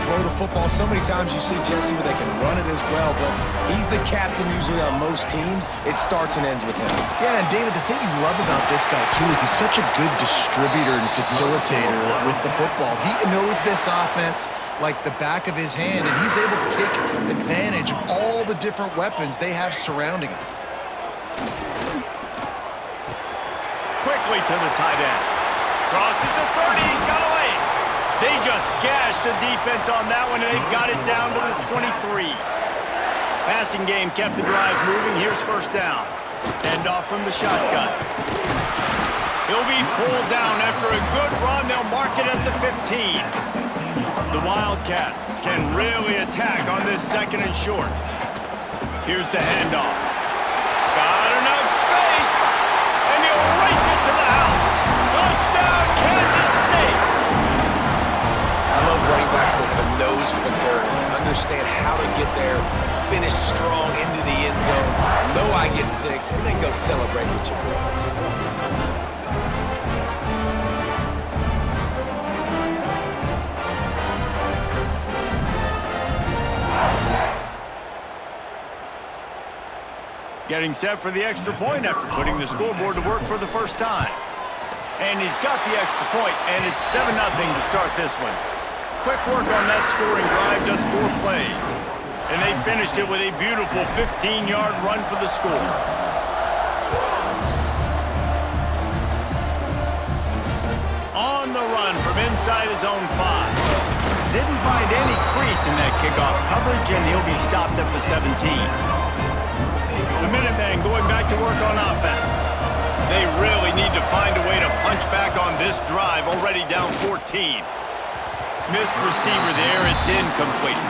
throw the football. So many times you see Jesse where they can run it as well, but he's the captain usually on most teams. It starts and ends with him. Yeah, and David, the thing you love about this guy, too, is he's such a good distributor and facilitator with the football. He knows this offense like the back of his hand, and he's able to take advantage of all the different weapons they have surrounding him. Quickly to the tight end. Crosses the 30, he's got away. They just gashed the defense on that one, and they've got it down to the 23. Passing game kept the drive moving. Here's first down. End off from the shotgun. He'll be pulled down after a good run. They'll mark it at the 15. The Wildcats can really attack on this second and short. Here's the handoff. Got enough space, and he'll race it to the house. Touchdown, Kansas State. I love running backs that have a nose for the goal and understand how to get there, finish strong into the end zone, know I get 6, and then go celebrate with your boys. Getting set for the extra point after putting the scoreboard to work for the first time. And he's got the extra point, and it's 7-0 to start this one. Quick work on that scoring drive, just 4 plays. And they finished it with a beautiful 15-yard run for the score. On the run from inside his own 5. Didn't find any crease in that kickoff coverage, and he'll be stopped at the 17. The Minutemen going back to work on offense. They really need to find a way to punch back on this drive, already down 14. Missed receiver there, it's incomplete.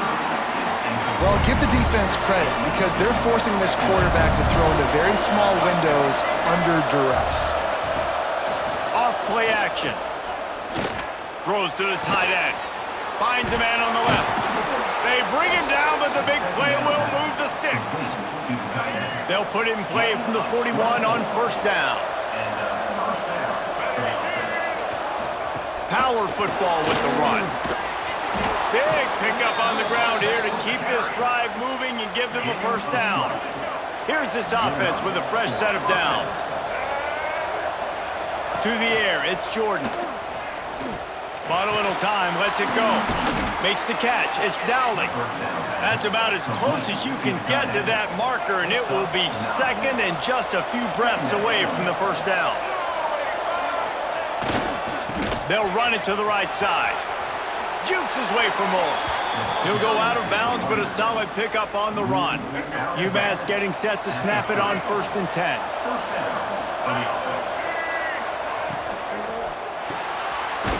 Well, give the defense credit because they're forcing this quarterback to throw into very small windows under duress. Off play action. Throws to the tight end. Finds a man on the left. They bring him down, but the big play will move the sticks. They'll put it in play from the 41 on first down. Power football with the run. Big pickup on the ground here to keep this drive moving and give them a first down. Here's this offense with a fresh set of downs. To the air, it's Jordan. Bought a little time, lets it go. Makes the catch, it's Dowling. That's about as close as you can get to that marker, and it will be second and just a few breaths away from the first down. They'll run it to the right side. Jukes his way for more. He'll go out of bounds, but a solid pickup on the run. Umass getting set to snap it on 1st and 10.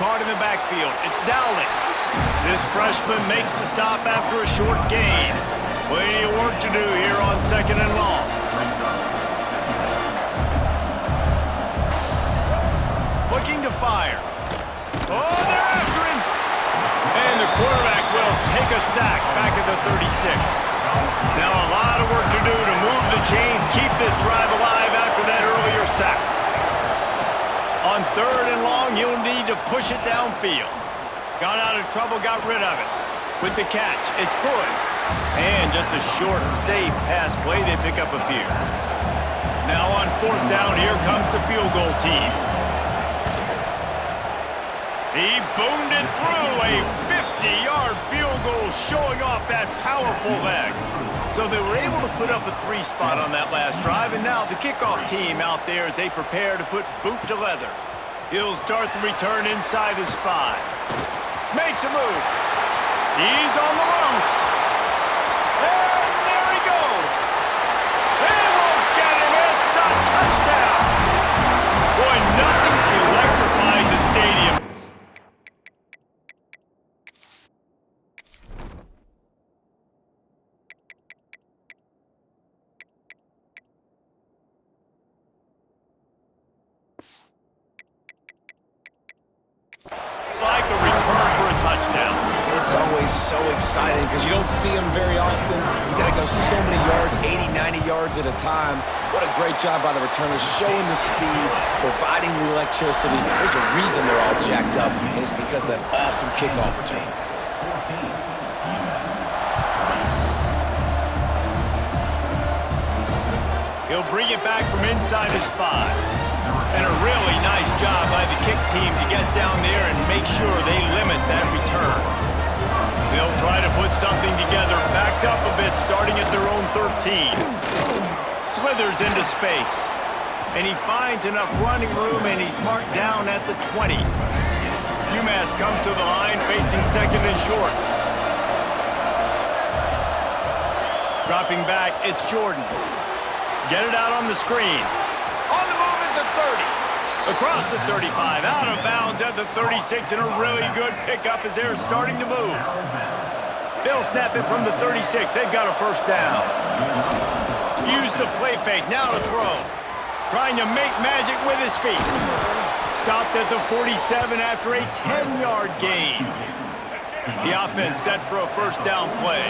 Caught in the backfield, it's Dowling. This freshman makes the stop after a short gain. Plenty of work to do here on 2nd and long. Looking to fire. Oh, they're after him! And the quarterback will take a sack back at the 36. Now a lot of work to do to move the chains, keep this drive alive after that earlier sack. On 3rd and long, he'll need to push it downfield. Got out of trouble, got rid of it. With the catch, it's Hood. And just a short, safe pass play, they pick up a few. Now on 4th down, here comes the field goal team. He boomed it through, a 50-yard field goal showing off that powerful leg. So they were able to put up a 3 spot on that last drive, and now the kickoff team out there as they prepare to put boot to leather. He'll start the return inside his 5. Makes a move. He's on the loose. And there he goes. They won't get him. It's a touchdown. Boy, nothing electrifies a stadium. Like a return for a touchdown. It's always so exciting because you don't see them very often. You got to go so many yards, 80, 90 yards at a time. What a great job by the returners, showing the speed, providing the electricity. There's a reason they're all jacked up, and it's because of that awesome kickoff return. He'll bring it back from inside his 5. And a really nice job by the kick team to get down there and make sure they limit that return. They'll try to put something together, backed up a bit, starting at their own 13. Slithers into space. And he finds enough running room, and he's marked down at the 20. Umass comes to the line, facing second and short. Dropping back, it's Jordan. Get it out on the screen. On the move at the 30. Across the 35, out of bounds at the 36, and a really good pickup as they're starting to move. They'll snap it from the 36. They've got a first down. Use the play fake, now to throw. Trying to make magic with his feet. Stopped at the 47 after a 10-yard gain. The offense set for a first down play.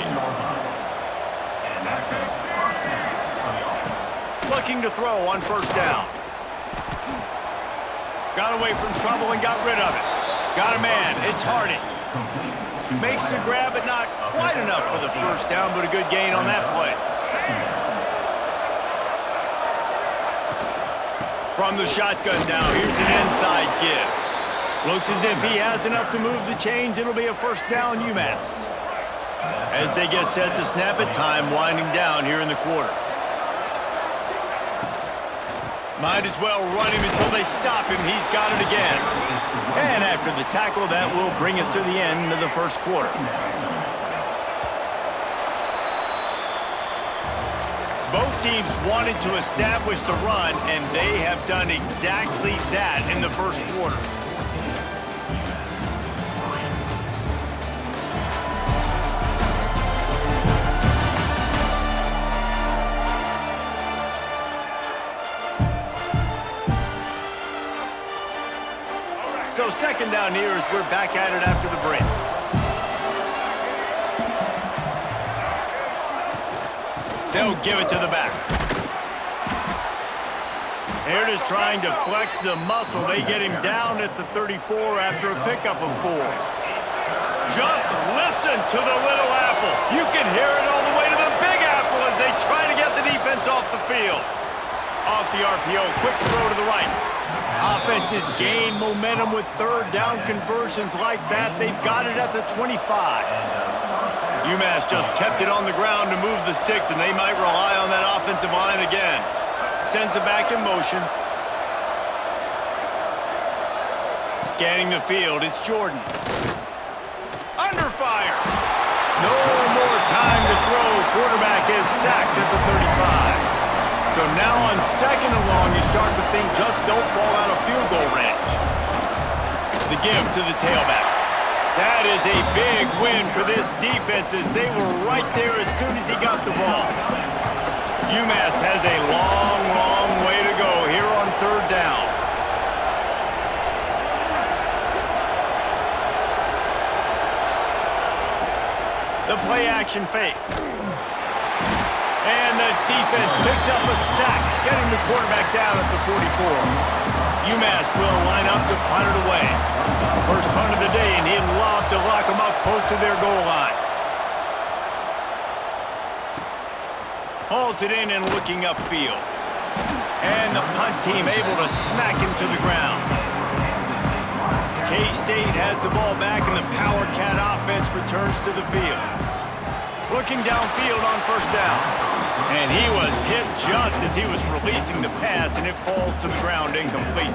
Looking to throw on first down. Got away from trouble and got rid of it. Got a man. It's Harding. Makes the grab, but not quite enough for the first down, but a good gain on that play. From the shotgun now, here's an inside give. Looks as if he has enough to move the chains. It'll be a first down, Umass. As they get set to snap it, time winding down here in the quarter. Might as well run him until they stop him. He's got it again. And after the tackle, that will bring us to the end of the first quarter. Both teams wanted to establish the run, and they have done exactly that in the first quarter. So second down here as we're back at it after the break. They'll give it to the back. They're just trying to flex the muscle. They get him down at the 34 after a pickup of 4. Just listen to the little apple. You can hear it all the way to the big apple as they try to get the defense off the field. Off the RPO, quick throw to the right. Offenses gain momentum with third down conversions like that. They've got it at the 25. Umass just kept it on the ground to move the sticks, and they might rely on that offensive line again. Sends it back in motion. Scanning the field, it's Jordan. Under fire. No more time to throw. Quarterback is sacked at the 35. So now on second and long, you start to think just don't fall out of field goal range. The give to the tailback. That is a big win for this defense as they were right there as soon as he got the ball. Umass has a long, long way to go here on third down. The play action fake. And the defense picks up a sack, getting the quarterback down at the 44. Umass will line up to punt it away. First punt of the day, and he'd love to lock them up close to their goal line. Hauls it in and looking upfield. And the punt team able to smack him to the ground. K-State has the ball back, and the Power Cat offense returns to the field. Looking downfield on first down. And he was hit just as he was releasing the pass, and it falls to the ground incomplete.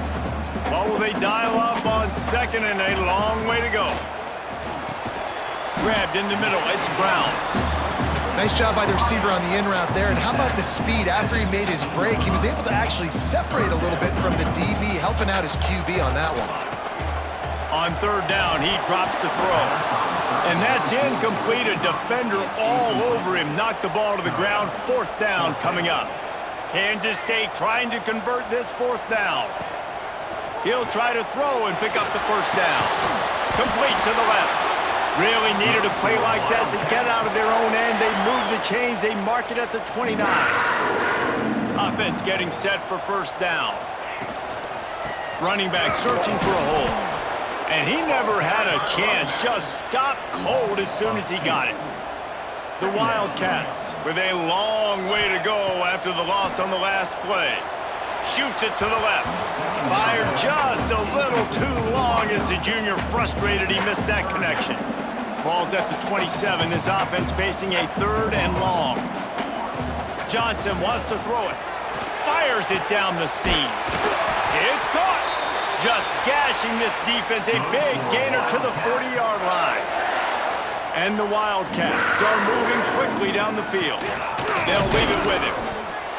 What will they dial up on second, and a long way to go. Grabbed in the middle, it's Brown. Nice job by the receiver on the in route there. And how about the speed after he made his break? He was able to actually separate a little bit from the DB, helping out his QB on that one. On third down, he drops to throw. And that's incomplete. A defender all over him. Knocked the ball to the ground. Fourth down coming up. Kansas State trying to convert this fourth down. He'll try to throw and pick up the first down. Complete to the left. Really needed a play like that to get out of their own end. They move the chains. They mark it at the 29. Offense getting set for first down. Running back searching for a hole. And he never had a chance. Just stopped cold as soon as he got it. The Wildcats, with a long way to go after the loss on the last play. Shoots it to the left. Fired just a little too long as the junior frustrated he missed that connection. Ball's at the 27. His offense facing a 3rd and long. Johnson wants to throw it. Fires it down the seam. It's caught. Just gashing this defense. A big gainer to the 40-yard line. And the Wildcats are moving quickly down the field. They'll leave it with him.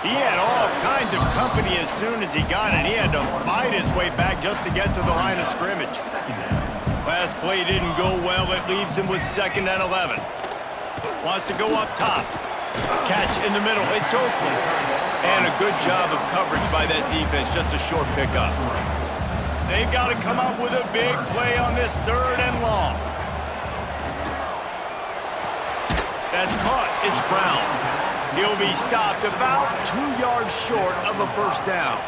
He had all kinds of company as soon as he got it. He had to fight his way back just to get to the line of scrimmage. Last play didn't go well. It leaves him with 2nd and 11. Wants to go up top. Catch in the middle. It's Oakland. And a good job of coverage by that defense. Just a short pickup. They've got to come up with a big play on this 3rd and long. That's caught. It's Brown. He'll be stopped about 2 yards short of a 1st down.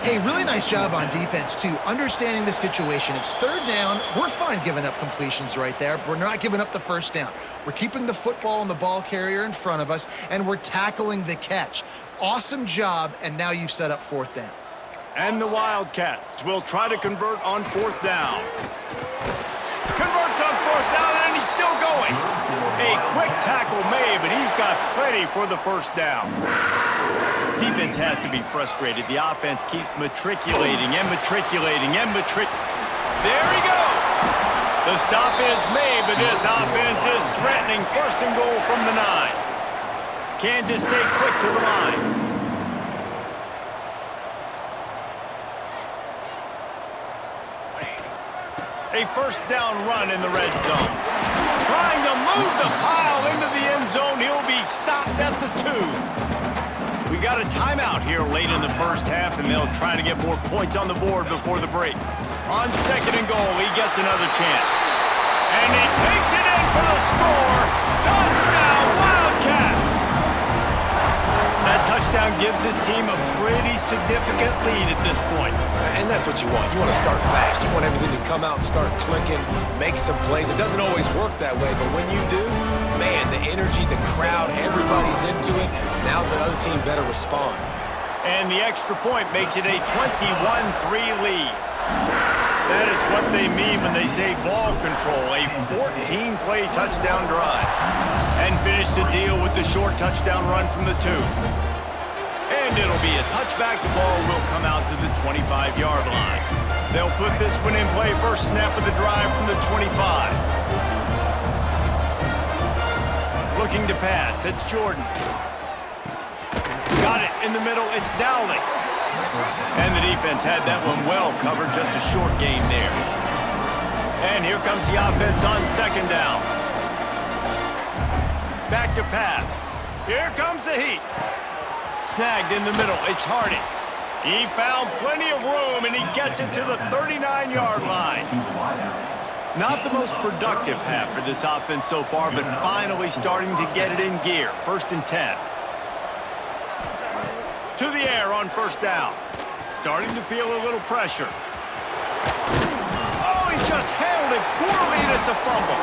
Hey, really nice job on defense, too, understanding the situation. It's 3rd down. We're fine giving up completions right there. We're not giving up the 1st down. We're keeping the football and the ball carrier in front of us, and we're tackling the catch. Awesome job, and now you've set up 4th down. And the Wildcats will try to convert on 4th down. Converts on 4th down, and he's still going. A quick tackle made, but he's got plenty for the 1st down. Defense has to be frustrated. The offense keeps matriculating and matriculating and There he goes! The stop is made, but this offense is threatening 1st and goal from the 9. Kansas State quick to the line. A 1st down run in the red zone. Trying to move the pile into the end zone. He'll be stopped at the 2. We got a timeout here late in the 1st half, and they'll try to get more points on the board before the break. On 2nd and goal, he gets another chance. And he takes it in for the score. Touchdown, Wildcats! That touchdown gives his team a pretty significant lead at this point. And that's what you want. You want to start fast. You want everything to come out and start clicking, make some plays. It doesn't always work that way, but when you do, man, the energy, the crowd, everybody's into it. Now the other team better respond. And the extra point makes it a 21-3 lead. That is what they mean when they say ball control, a 14-play touchdown drive. And finish the deal with the short touchdown run from the 2. And it'll be a touchback. The ball will come out to the 25-yard line. They'll put this one in play. 1st snap of the drive from the 25. Looking to pass. It's Jordan. Got it in the middle. It's Dowling. And the defense had that one well covered. Just a short gain there. And here comes the offense on 2nd down. Back to pass. Here comes the heat. Snagged in the middle. It's Hardy. He found plenty of room, and he gets it to the 39-yard line. Not the most productive half for this offense so far, but finally starting to get it in gear. 1st and 10. To the air on 1st down. Starting to feel a little pressure. Oh, he just handled it poorly, and it's a fumble.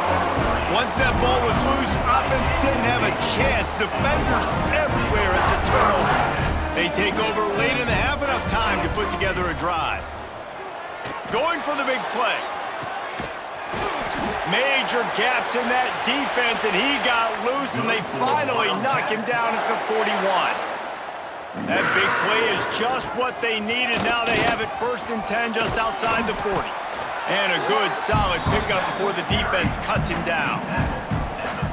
Once that ball was loose, offense didn't have a chance. Defenders everywhere. It's a turnover. They take over late in the half, enough time to put together a drive. Going for the big play. Major gaps in that defense, and he got loose, and they finally knock him down at the 41. That big play is just what they needed. Now they have it 1st and 10 just outside the 40. And a good, solid pickup before the defense cuts him down.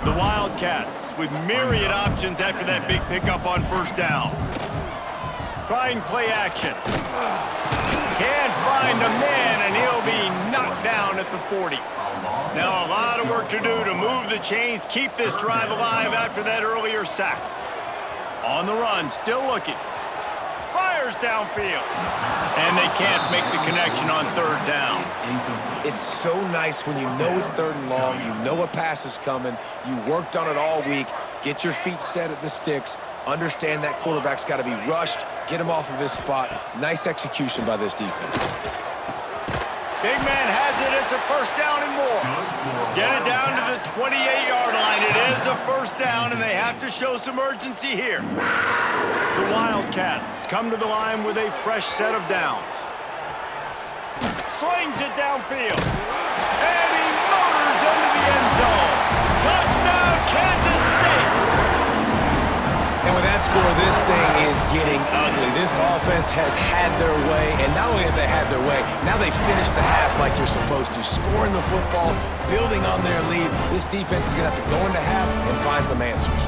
The Wildcats with myriad options after that big pickup on 1st down. Trying play action. Can't find a man, and he'll be knocked down at the 40. Now a lot of work to do to move the chains, keep this drive alive after that earlier sack. On the run, still looking. Fires downfield. And they can't make the connection on 3rd down. It's so nice when you know it's 3rd and long, you know a pass is coming, you worked on it all week, get your feet set at the sticks, understand that quarterback's got to be rushed, get him off of his spot. Nice execution by this defense. Big man has it. It's a 1st down and more. Get it down to the 28-yard line. It is There's a first down, and they have to show some urgency here. The Wildcats come to the line with a fresh set of downs. Slings it downfield. And he motors into the end zone. Touchdown, Kansas State. And with that score, this thing is getting ugly. This offense has had their way, and not only have they had their way, now they finished the half like you're supposed to, scoring the football, building on their lead. This defense is going to have to go into half and find some answers.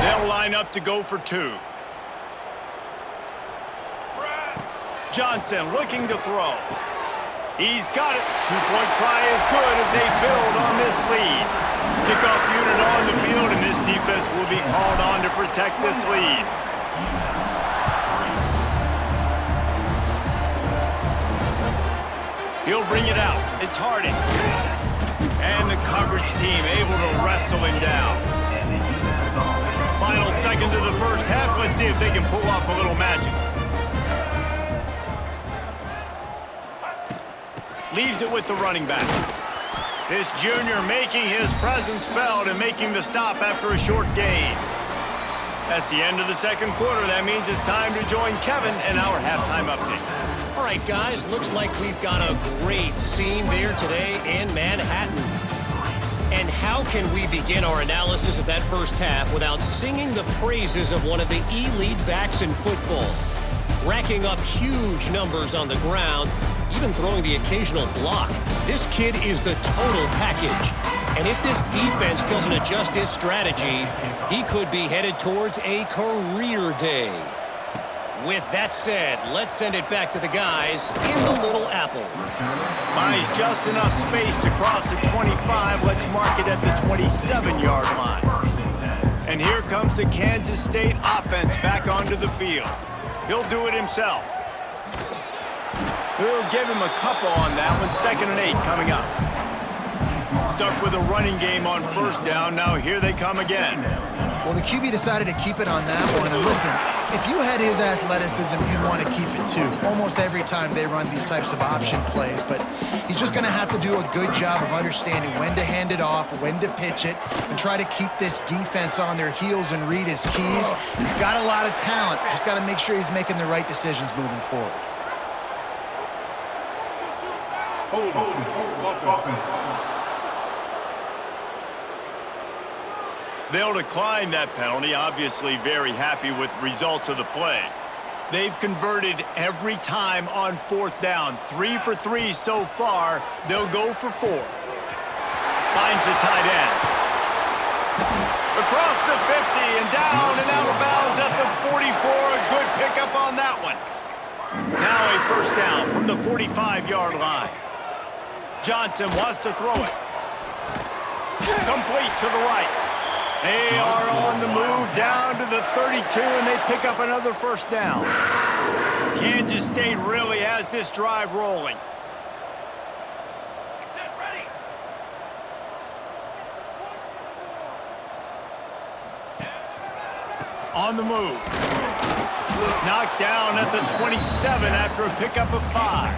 They'll line up to go for two. Johnson looking to throw. He's got it. Two-point try is good as they build on this lead. Kickoff unit on the field, and this defense will be called on to protect this lead. He'll bring it out. It's Harding. And the coverage team able to wrestle him down. Final seconds of the first half. Let's see if they can pull off a little magic. Leaves it with the running back. This junior making his presence felt and making the stop after a short gain. That's the end of the second quarter. That means it's time to join Kevin in our halftime update. All right, guys, looks like we've got a great scene there today in Manhattan. And how can we begin our analysis of that first half without singing the praises of one of the elite backs in football? Racking up huge numbers on the ground, even throwing the occasional block. This kid is the total package. And if this defense doesn't adjust its strategy, he could be headed towards a career day. With that said, let's send it back to the guys in the Little Apple. Buys just enough space to cross the 25. Let's mark it at the 27-yard line. And here comes the Kansas State offense back onto the field. He'll do it himself. We'll give him a couple on that one. 2nd and 8 coming up. Stuck with a running game on first down. Now here they come again. Well, the QB decided to keep it on that one. And listen, if you had his athleticism, you'd want to keep it too. Almost every time they run these types of option plays. But he's just going to have to do a good job of understanding when to hand it off, when to pitch it, and try to keep this defense on their heels and read his keys. He's got a lot of talent. Just got to make sure he's making the right decisions moving forward. They'll decline that penalty, obviously very happy with results of the play. They've converted every time on fourth down. 3 for 3 so far. They'll go for 4. Finds the tight end. Across the 50 and down and out of bounds at the 44. A good pickup on that one. Now a first down from the 45-yard line. Johnson wants to throw it. Complete to the right. They are on the move down to the 32, and they pick up another first down. Kansas State really has this drive rolling. On the move. Knocked down at the 27 after a pickup of 5.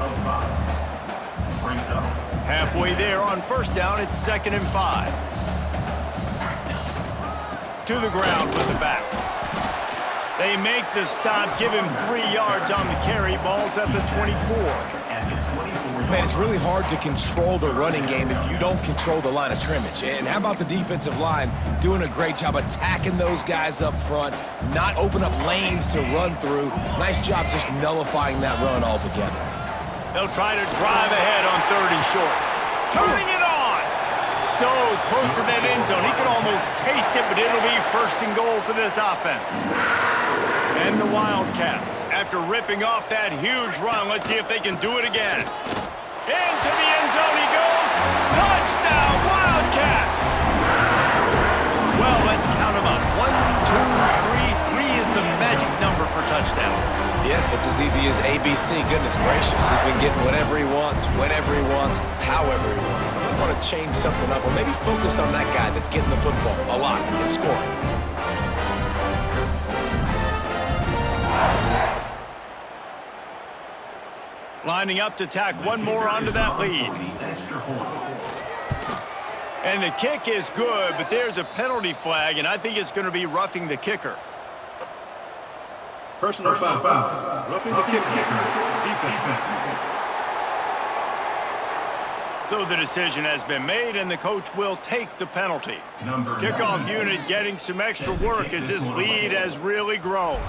Halfway there on first down, it's 2nd and 5. To the ground with the back. They make the stop, give him 3 yards on the carry. Ball's at the 24. Man, it's really hard to control the running game if you don't control the line of scrimmage. And how about the defensive line doing a great job attacking those guys up front, not open up lanes to run through. Nice job just nullifying that run altogether. They'll try to drive ahead on 3rd and short. Turning it on! So close to that end zone. He could almost taste it, but it'll be 1st and goal for this offense. And the Wildcats, after ripping off that huge run, let's see if they can do it again. Into the end zone he goes. Touchdown, Wildcats! Well, let's count them up. 1, 2, 3. 3 is the magic number for touchdowns. Yeah, it's as easy as ABC. Goodness gracious. He's been getting whatever he wants, whenever he wants, however he wants. I might want to change something up or maybe focus on that guy that's getting the football a lot and scoring. Lining up to tack one more onto that lead. And the kick is good, but there's a penalty flag, and I think it's going to be roughing the kicker. Personal foul. Roughing the kicker. Defense. So the decision has been made, and the coach will take the penalty. Kickoff unit getting some extra work as this lead has really grown.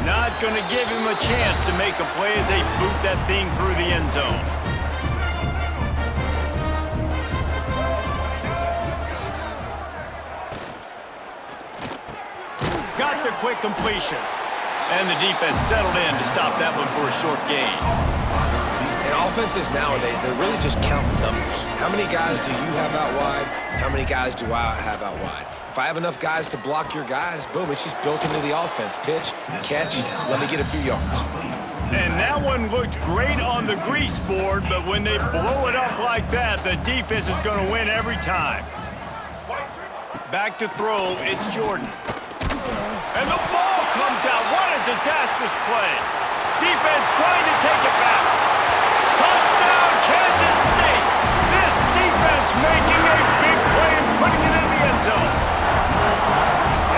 Not going to give him a chance to make a play as they boot that thing through the end zone. Got the quick completion. And the defense settled in to stop that one for a short gain. And offenses nowadays, they're really just counting numbers. How many guys do you have out wide? How many guys do I have out wide? If I have enough guys to block your guys, boom, it's just built into the offense. Pitch, catch, let me get a few yards. And that one looked great on the grease board, but when they blow it up like that, the defense is going to win every time. Back to throw, it's Jordan. And the ball comes out. What a disastrous play. Defense trying to take it back. Touchdown, Kansas State. This defense making a big play and putting it in the end zone.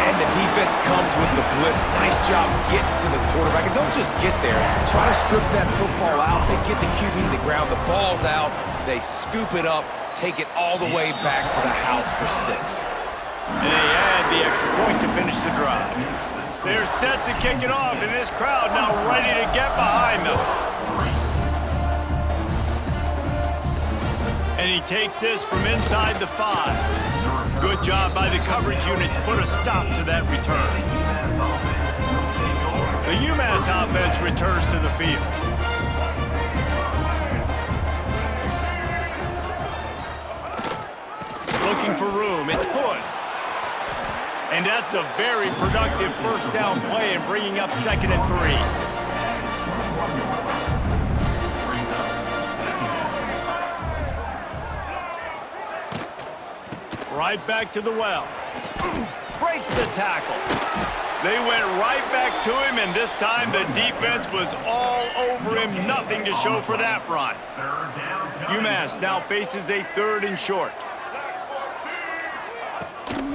And the defense comes with the blitz. Nice job getting to the quarterback. And don't just get there. Try to strip that football out. They get the QB to the ground. The ball's out. They scoop it up, take it all the way back to the house for 6. And they add the extra point to finish the drive. They're set to kick it off, and this crowd now ready to get behind them. And he takes this from inside the 5. Good job by the coverage unit to put a stop to that return. The Umass offense returns to the field. Looking for room, it's Hood. And that's a very productive first down play and bringing up 2nd and 3. Right back to the well. Breaks the tackle. They went right back to him, and this time the defense was all over him. Nothing to show for that run. Umass now faces a 3rd and short.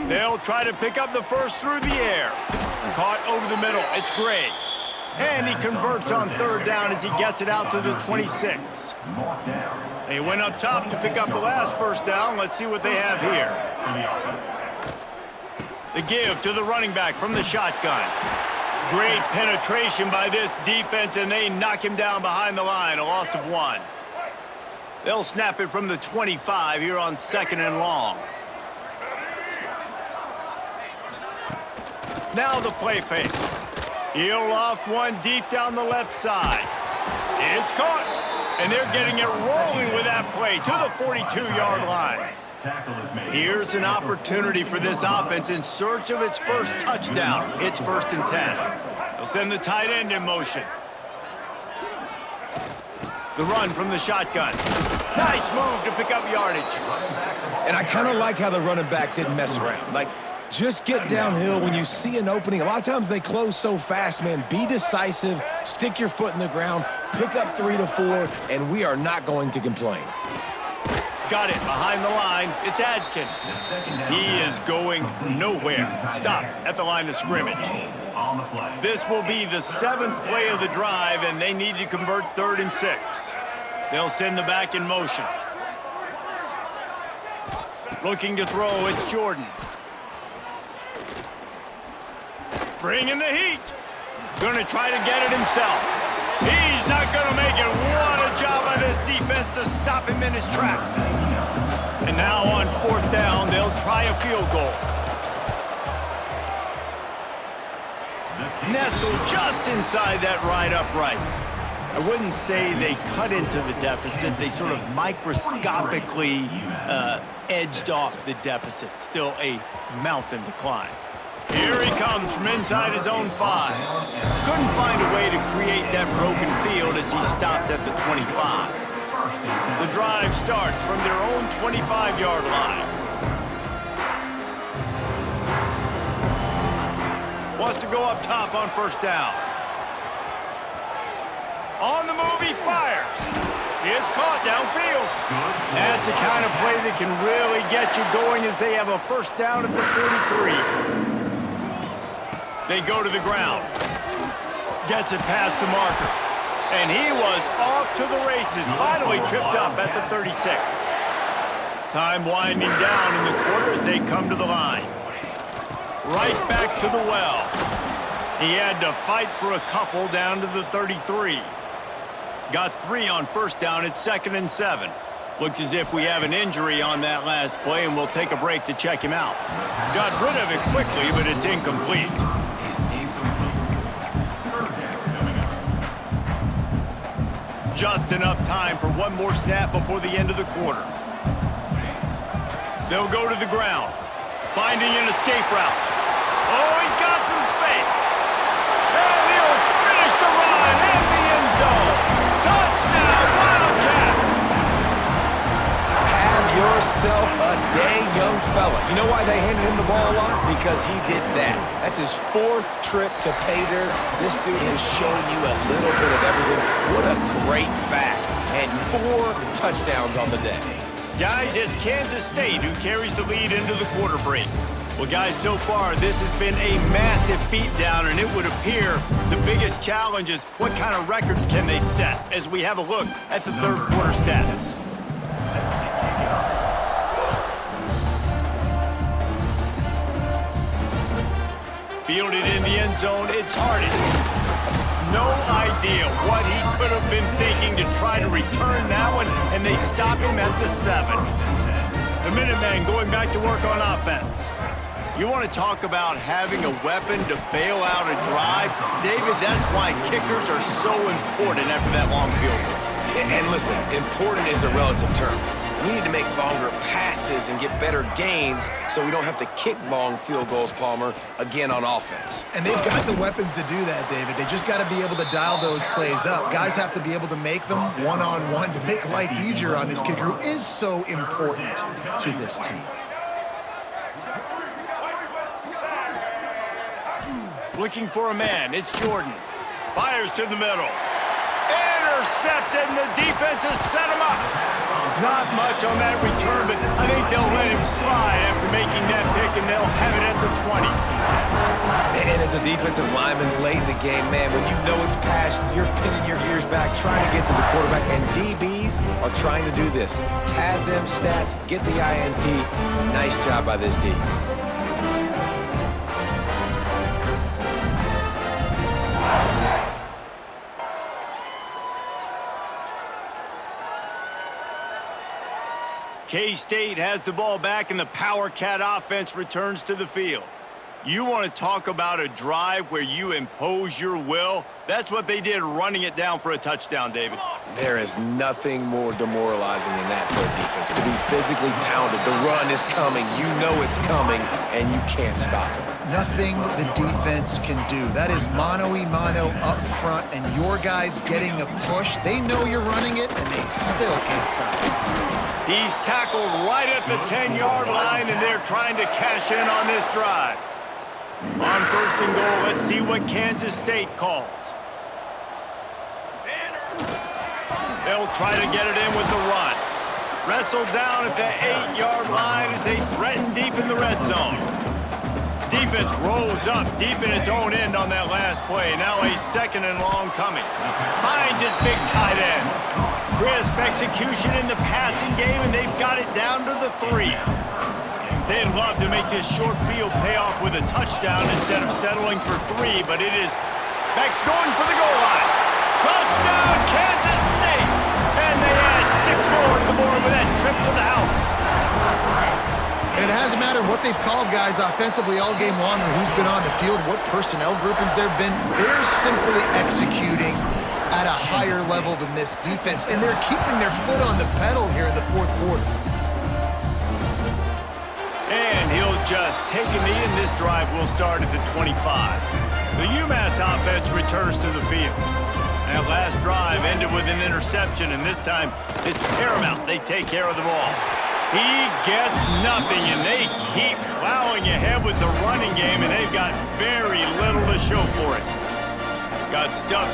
They'll try to pick up the first through the air. Caught over the middle. It's Gray. And he converts on 3rd down as he gets it out to the 26. They went up top to pick up the last first down. Let's see what they have here. The give to the running back from the shotgun. Great penetration by this defense, and they knock him down behind the line. A loss of 1. They'll snap it from the 25 here on 2nd and long. Now the play fake. He'll loft one deep down the left side. It's caught. And they're getting it rolling with that play to the 42-yard line. Here's an opportunity for this offense in search of its first touchdown. It's 1st and 10. They'll send the tight end in motion. The run from the shotgun. Nice move to pick up yardage. And I kind of like how the running back didn't mess around. Like, just get downhill when you see an opening. A lot of times they close so fast, man. Be decisive, stick your foot in the ground, pick up 3 to 4, and we are not going to complain. Got it behind the line. It's Adkins. He is going nowhere. Stopped at the line of scrimmage. This will be the 7th play of the drive, and they need to convert 3rd and 6. They'll send the back in motion. Looking to throw, it's Jordan. Bringing the heat. Going to try to get it himself. He's not going to make it. What a job by this defense to stop him in his tracks. And now on 4th down, they'll try a field goal. Nestled just inside that right upright. I wouldn't say they cut into the deficit. They sort of microscopically edged off the deficit. Still a mountain to climb. Here he comes from inside his own 5. Couldn't find a way to create that broken field as he stopped at the 25. The drive starts from their own 25-yard line. Wants to go up top on first down. On the move, he fires. It's caught downfield. That's the kind of play that can really get you going as they have a first down at the 43. They go to the ground. Gets it past the marker. And he was off to the races. Finally tripped up at the 36. Time winding down in the quarter as they come to the line. Right back to the well. He had to fight for a couple down to the 33. Got 3 on first down at 2nd and 7. Looks as if we have an injury on that last play, and we'll take a break to check him out. Got rid of it quickly, but it's incomplete. Just enough time for one more snap before the end of the quarter. They'll go to the ground, finding an escape route. Oh, he's got some space. And he'll finish the run in the end zone. Touchdown, Wildcats! Have yourself a day, young fella. You know why they handed him the ball a lot? Because he did that. That's his 4th trip to pay dirt. This dude has shown you a little bit of everything. What a great back. And 4 touchdowns on the day. Guys, it's Kansas State who carries the lead into the quarter break. Well, guys, so far, this has been a massive beatdown, and it would appear the biggest challenge is what kind of records can they set as we have a look at the third quarter status. Fielded in the end zone, it's Hardy. No idea what he could have been thinking to try to return that one, and they stop him at the 7. The Minutemen going back to work on offense. You want to talk about having a weapon to bail out a drive? David, that's why kickers are so important after that long field goal. And listen, important is a relative term. We need to make longer passes and get better gains so we don't have to kick long field goals, Palmer, again on offense. And they've got the weapons to do that, David. They just got to be able to dial those plays up. Guys have to be able to make them one-on-one to make life easier on this kicker who is so important to this team. Looking for a man, it's Jordan. Fires to the middle. Intercepted, and the defense has set him up. Not much on that return, but I think they'll let him slide after making that pick, and they'll have it at the 20. And as a defensive lineman late in the game, man, when you know it's past, you're pinning your ears back, trying to get to the quarterback, and DBs are trying to do this. Pad them stats, get the INT. Nice job by this D. K-State has the ball back, and the Power Cat offense returns to the field. You want to talk about a drive where you impose your will? That's what they did, running it down for a touchdown, David. There is nothing more demoralizing than that for a defense. To be physically pounded, the run is coming, you know it's coming, and you can't stop it. Nothing the defense can do. That is mano-a-mano up front, and your guys getting a push. They know you're running it, and they still can't stop it. He's tackled right at the 10-yard line, and they're trying to cash in on this drive. On first and goal, let's see what Kansas State calls. They'll try to get it in with the run. Wrestled down at the 8-yard line as they threaten deep in the red zone. Defense rolls up deep in its own end on that last play. Now a 2nd and long coming. Finds his big tight end. Crisp execution in the passing game, and they've got it down to the 3. They'd love to make this short field pay off with a touchdown instead of settling for 3, but it is Beck's going for the goal line. Touchdown, Kansas State! And they add 6 more to the board with that trip to the house. And it hasn't mattered what they've called guys offensively all game long or who's been on the field, what personnel groupings there have been. They're simply executing at a higher level than this defense, and they're keeping their foot on the pedal here in the fourth quarter. And he'll just take a knee, and this drive will start at the 25. The Umass offense returns to the field. That last drive ended with an interception, and this time it's paramount they take care of the ball. He gets nothing, and they keep plowing ahead with the running game, and they've got very little to show for it. Got stuffed